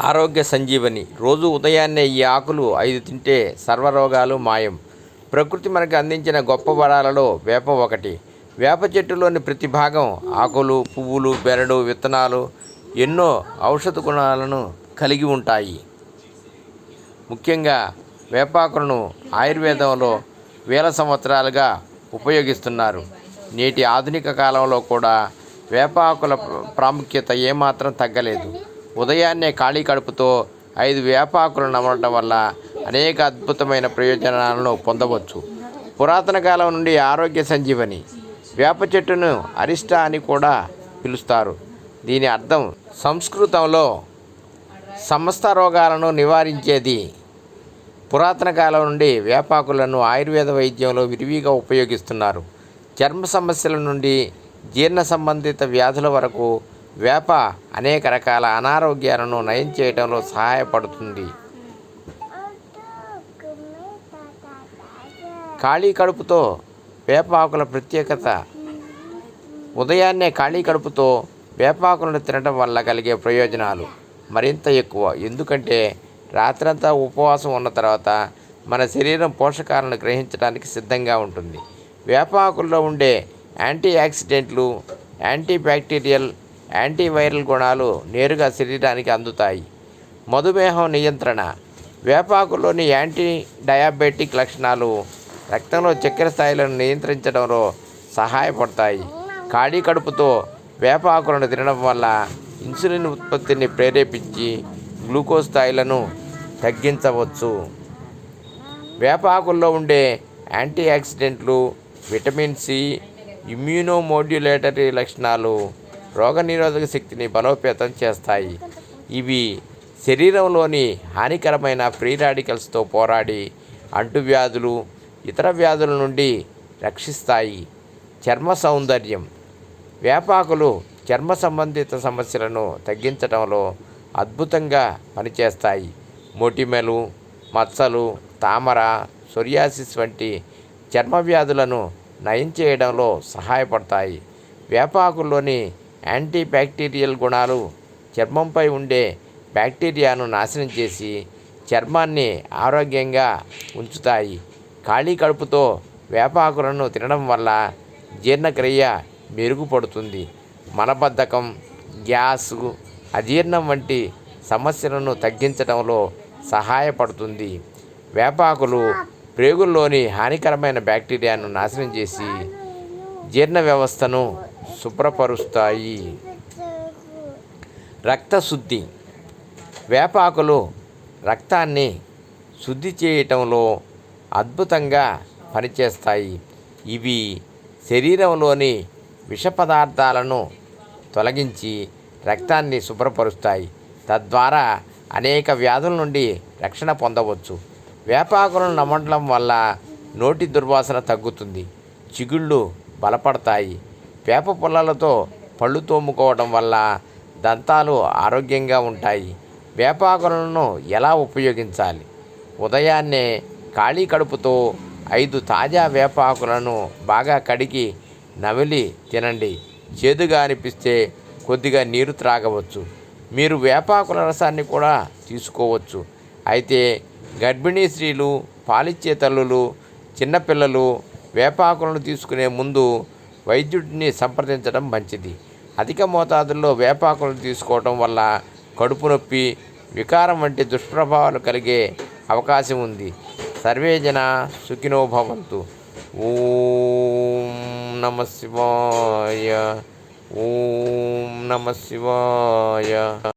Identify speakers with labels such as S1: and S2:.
S1: ఆరోగ్య సంజీవని. రోజు ఉదయాన్నే ఈ ఆకులు 5 తింటే సర్వరోగాలు మాయం. ప్రకృతి మనకు అందించిన గొప్ప వరాలలో వేప ఒకటి. వేప చెట్టులోని ప్రతి భాగం ఆకులు, పువ్వులు, బెరడు, విత్తనాలు ఎన్నో ఔషధ గుణాలను కలిగి ఉంటాయి. ముఖ్యంగా వేపాకులను ఆయుర్వేదంలో వేల సంవత్సరాలుగా ఉపయోగిస్తున్నారు. నేటి ఆధునిక కాలంలో కూడా వేపాకుల ప్రాముఖ్యత ఏమాత్రం తగ్గలేదు. ఉదయాన్నే ఖాళీ కడుపుతో 5 వేపాకులు నమలడం వల్ల అనేక అద్భుతమైన ప్రయోజనాలను పొందవచ్చు. పురాతన కాలం నుండి ఆరోగ్య సంజీవని. వేప చెట్టును అరిష్ట అని కూడా పిలుస్తారు. దీని అర్థం సంస్కృతంలో సమస్త రోగాలను నివారించేది. పురాతన కాలం నుండి వేపాకులను ఆయుర్వేద వైద్యంలో విరివిగా ఉపయోగిస్తున్నారు. చర్మ సమస్యల నుండి జీర్ణ సంబంధిత వ్యాధుల వరకు వేప అనేక రకాల అనారోగ్యాలను నయం చేయడంలో సహాయపడుతుంది. ఖాళీ కడుపుతో వేపాకుల ప్రత్యేకత. ఉదయాన్నే ఖాళీ కడుపుతో వేపాకులను తినడం వల్ల కలిగే ప్రయోజనాలు మరింత ఎక్కువ. ఎందుకంటే రాత్రంతా ఉపవాసం ఉన్న తర్వాత మన శరీరం పోషకాలను గ్రహించడానికి సిద్ధంగా ఉంటుంది. వేపాకుల్లో ఉండే యాంటీ ఆక్సిడెంట్లు, యాంటీ బ్యాక్టీరియల్, యాంటీవైరల్ గుణాలు నేరుగా శరీరానికి అందుతాయి. మధుమేహం నియంత్రణ. వేపాకులోని యాంటీ డయాబెటిక్ లక్షణాలు రక్తంలో చక్కెర స్థాయిలను నియంత్రించడంలో సహాయపడతాయి. ఖాళీ కడుపుతో వేపాకులను తినడం వల్ల ఇన్సులిన్ ఉత్పత్తిని ప్రేరేపించి గ్లూకోజ్ స్థాయిలను తగ్గించవచ్చు. వేపాకుల్లో ఉండే యాంటీ ఆక్సిడెంట్లు, విటమిన్ సి, ఇమ్యూనోమోడ్యులేటరీ లక్షణాలు రోగనిరోధక శక్తిని బలోపేతం చేస్తాయి. ఇవి శరీరంలోని హానికరమైన ఫ్రీ రాడికల్స్తో పోరాడి అంటువ్యాధులు, ఇతర వ్యాధుల నుండి రక్షిస్తాయి. చర్మ సౌందర్యం. వేపాకులు చర్మ సంబంధిత సమస్యలను తగ్గించడంలో అద్భుతంగా పనిచేస్తాయి. మొటిమలు, మచ్చలు, తామర, సోరియాసిస్ వంటి చర్మ వ్యాధులను నయం చేయడంలో సహాయపడతాయి. వేపాకుల్లోని యాంటీ బ్యాక్టీరియల్ గుణాలు చర్మంపై ఉండే బ్యాక్టీరియాను నాశనం చేసి చర్మాన్ని ఆరోగ్యంగా ఉంచుతాయి. ఖాళీ కడుపుతో వేపాకులను తినడం వల్ల జీర్ణక్రియ మెరుగుపడుతుంది. మలబద్ధకం, గ్యాస్, అజీర్ణం వంటి సమస్యలను తగ్గించడంలో సహాయపడుతుంది. వేపాకులు ప్రేగుల్లోని హానికరమైన బ్యాక్టీరియాను నాశనం చేసి జీర్ణ వ్యవస్థను శుభ్రపరుస్తాయి. రక్తశుద్ధి. వేపాకులు రక్తాన్ని శుద్ధి చేయటంలో అద్భుతంగా పనిచేస్తాయి. ఇవి శరీరంలోని విష పదార్థాలను తొలగించి రక్తాన్ని శుభ్రపరుస్తాయి. తద్వారా అనేక వ్యాధుల నుండి రక్షణ పొందవచ్చు. వేపాకులను నమలడం వల్ల నోటి దుర్వాసన తగ్గుతుంది, చిగుళ్ళు బలపడతాయి. వేప పుల్లలతో పళ్ళు తోముకోవడం వల్ల దంతాలు ఆరోగ్యంగా ఉంటాయి. వేపాకులను ఎలా ఉపయోగించాలి? ఉదయాన్నే ఖాళీ కడుపుతో 5 తాజా వేపాకులను బాగా కడిగి నమిలి తినండి. చేదుగా అనిపిస్తే కొద్దిగా నీరు త్రాగవచ్చు. మీరు వేపాకుల రసాన్ని కూడా తీసుకోవచ్చు. అయితే గర్భిణీ స్త్రీలు, పాలిచ్చే తల్లులు, చిన్నపిల్లలు వేపాకులను తీసుకునే ముందు వైద్యుడిని సంప్రదించడం మంచిది. అధిక మోతాదుల్లో వేపాకులను తీసుకోవడం వల్ల కడుపు నొప్పి, వికారం వంటి దుష్ప్రభావాలు కలిగే అవకాశం ఉంది. సర్వే జన సుఖినో భవంతు. ఓం నమః శివాయ. ఓం నమః శివాయ.